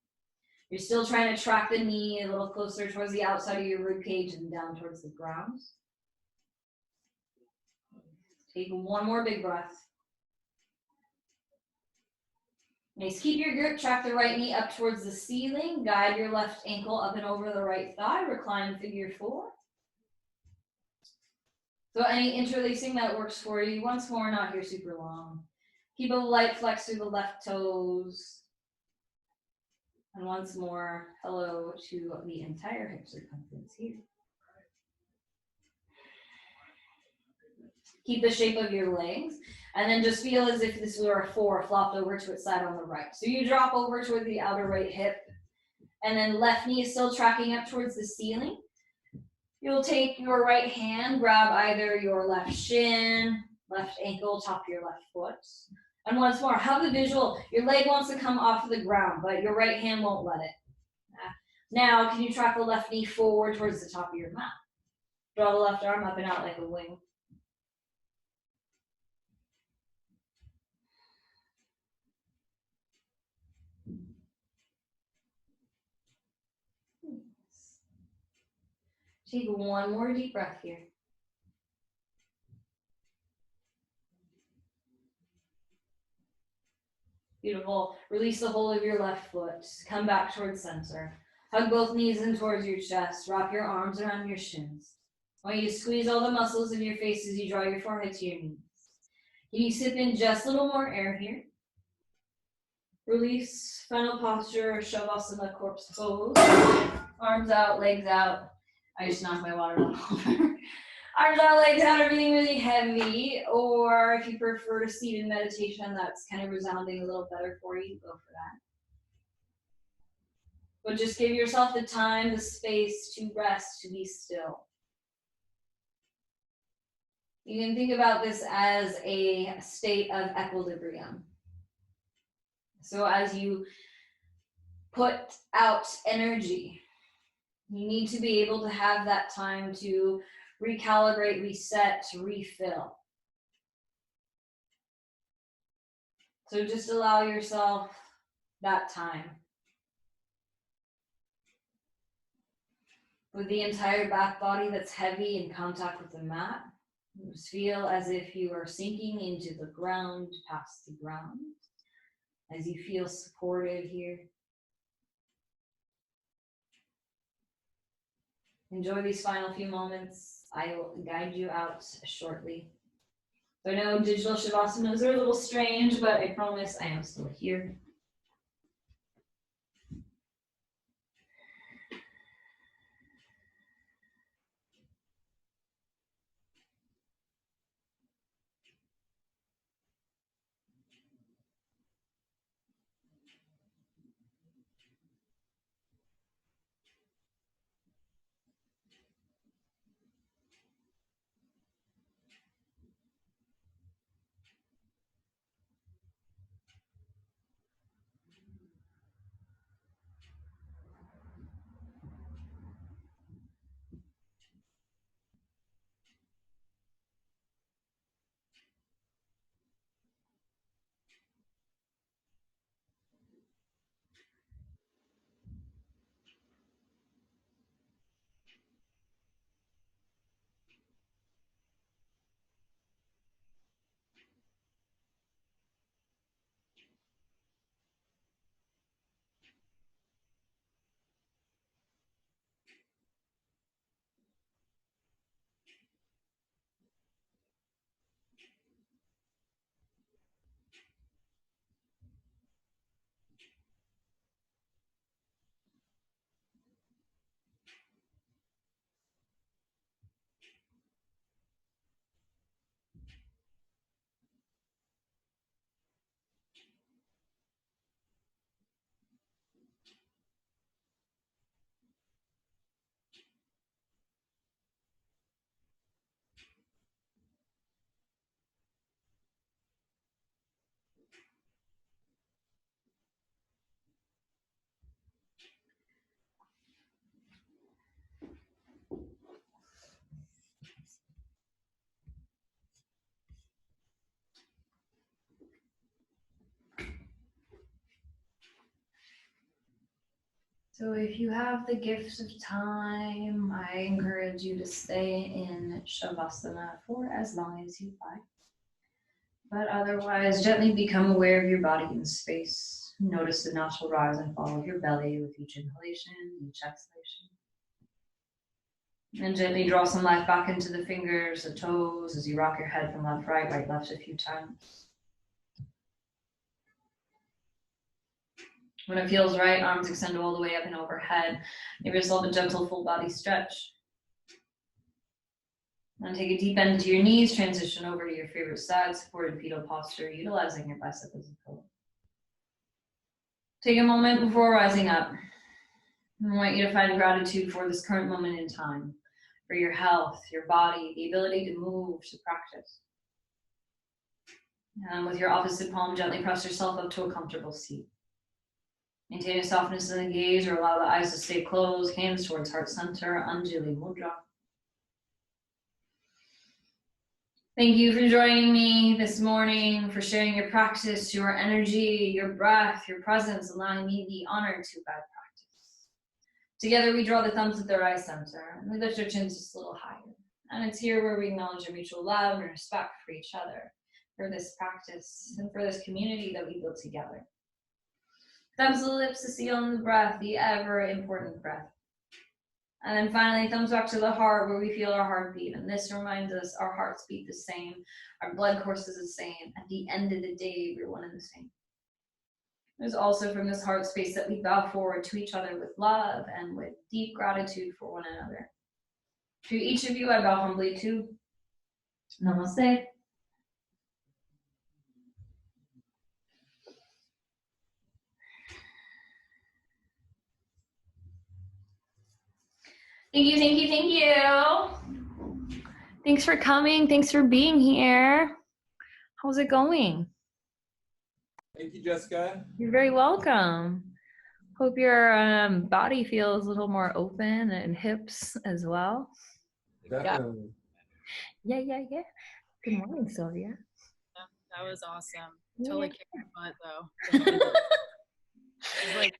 You're still trying to track the knee a little closer towards the outside of your rib cage and down towards the ground. Take one more big breath. Nice. Keep your grip. Track the right knee up towards the ceiling. Guide your left ankle up and over the right thigh. Recline figure 4. So any interlacing that works for you. Once more, not here super long. Keep a light flex through the left toes. And once more, hello to the entire hip circumference here. Keep the shape of your legs. And then just feel as if this were a 4 flopped over to its side on the right. So you drop over toward the outer right hip. And then left knee is still tracking up towards the ceiling. You'll take your right hand, grab either your left shin, left ankle, top of your left foot. And once more, have the visual. Your leg wants to come off of the ground, but your right hand won't let it. Now, can you track the left knee forward towards the top of your mat? Draw the left arm up and out like a wing. Take one more deep breath here. Beautiful. Release the whole of your left foot. Come back towards center. Hug both knees in towards your chest. Wrap your arms around your shins. I want you to squeeze all the muscles in your face as you draw your forehead to your knees. Can you sip in just a little more air here? Release. Final posture, Shavasana, corpse pose. Arms out, legs out. I just knocked my water bottle over. Arms out, legs out, everything really heavy. Or if you prefer to seated meditation, that's kind of resounding a little better for you, go for that. But just give yourself the time, the space to rest, to be still. You can think about this as a state of equilibrium. So as you put out energy, you need to be able to have that time to recalibrate, reset, refill. So just allow yourself that time. With the entire back body that's heavy in contact with the mat, just feel as if you are sinking into the ground, past the ground, as you feel supported here. Enjoy these final few moments. I will guide you out shortly. So I know digital Shavasanas are a little strange, but I promise I am still here. So if you have the gift of time, I encourage you to stay in Shavasana for as long as you like. But otherwise, gently become aware of your body in space. Notice the natural rise and fall of your belly with each inhalation, each exhalation. And gently draw some life back into the fingers, the toes, as you rock your head from left, right, right, left a few times. When it feels right, arms extend all the way up and overhead. Give yourself a gentle full body stretch. And take a deep bend into your knees, transition over to your favorite side, supported fetal posture, utilizing your bicep as a pillow. Take a moment before rising up. I want you to find gratitude for this current moment in time, for your health, your body, the ability to move, to practice. And with your opposite palm, gently press yourself up to a comfortable seat. Maintain a softness in the gaze or allow the eyes to stay closed, hands towards heart center, Anjali Mudra. Thank you for joining me this morning, for sharing your practice, your energy, your breath, your presence, allowing me the honor to guide practice. Together we draw the thumbs at the right center, and we lift our chins just a little higher. And it's here where we acknowledge our mutual love and respect for each other, for this practice, and for this community that we build together. Thumbs to the lips to seal in the breath, the ever important breath. And then finally, thumbs back to the heart where we feel our heartbeat. And this reminds us our hearts beat the same. Our blood course is the same. At the end of the day, we're one and the same. There's also from this heart space that we bow forward to each other with love and with deep gratitude for one another. To each of you, I bow humbly too. Namaste. Thank you, thank you, thank you. Thanks for coming. Thanks for being here. How's it going? Thank you, Jessica. You're very welcome. Hope your body feels a little more open and hips as well. Definitely. Yeah. Good morning, Sylvia. That was awesome. Totally kicked my butt though. It's like,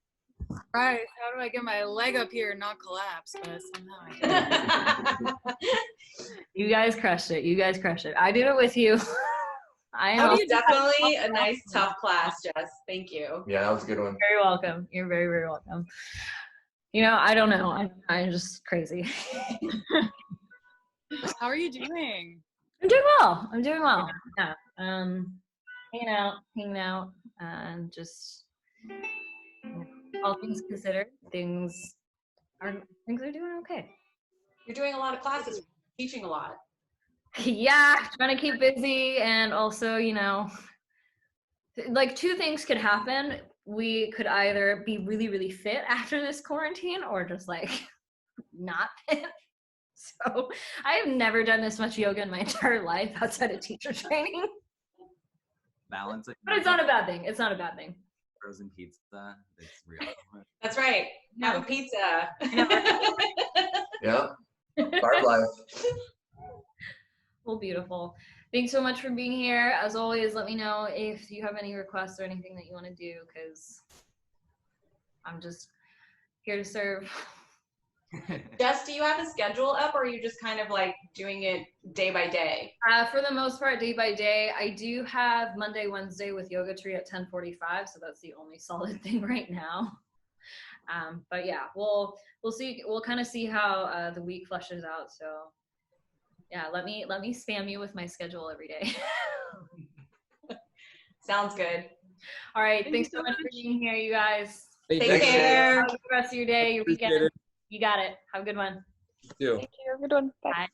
right, how do I get my leg up here and not collapse? But somehow I You guys crushed it. You guys crushed it. I did it with you. That was definitely a nice, tough class, Jess. Thank you. Yeah, that was a good one. Very welcome. You're very, very welcome. You know, I don't know. I'm just crazy. How are you doing? I'm doing well. Yeah. Hanging out, and just all things considered, things are doing okay. You're doing a lot of classes, teaching a lot. Yeah, trying to keep busy, and also, like two things could happen. We could either be really, really fit after this quarantine, or just like not fit. So I have never done this much yoga in my entire life outside of teacher training. Balancing. But it's not a bad thing. It's not a bad thing. Frozen pizza. It's real. That's right. Have a pizza. Yeah. Our life. Well, beautiful. Thanks so much for being here. As always, let me know if you have any requests or anything that you want to do, because I'm just here to serve. Jess, do you have a schedule up, or are you just kind of like doing it day by day? For the most part, day by day. I do have Monday, Wednesday with Yoga Tree at 10:45, so that's the only solid thing right now. But yeah, we'll see. We'll kind of see how the week fleshes out. So yeah, let me spam you with my schedule every day. Sounds good. All right, thanks so much for being here, you guys. Take care. Have a good rest of your day, your weekend. You got it. Have a good one. You. Thank you. Have a good one. Bye. Bye.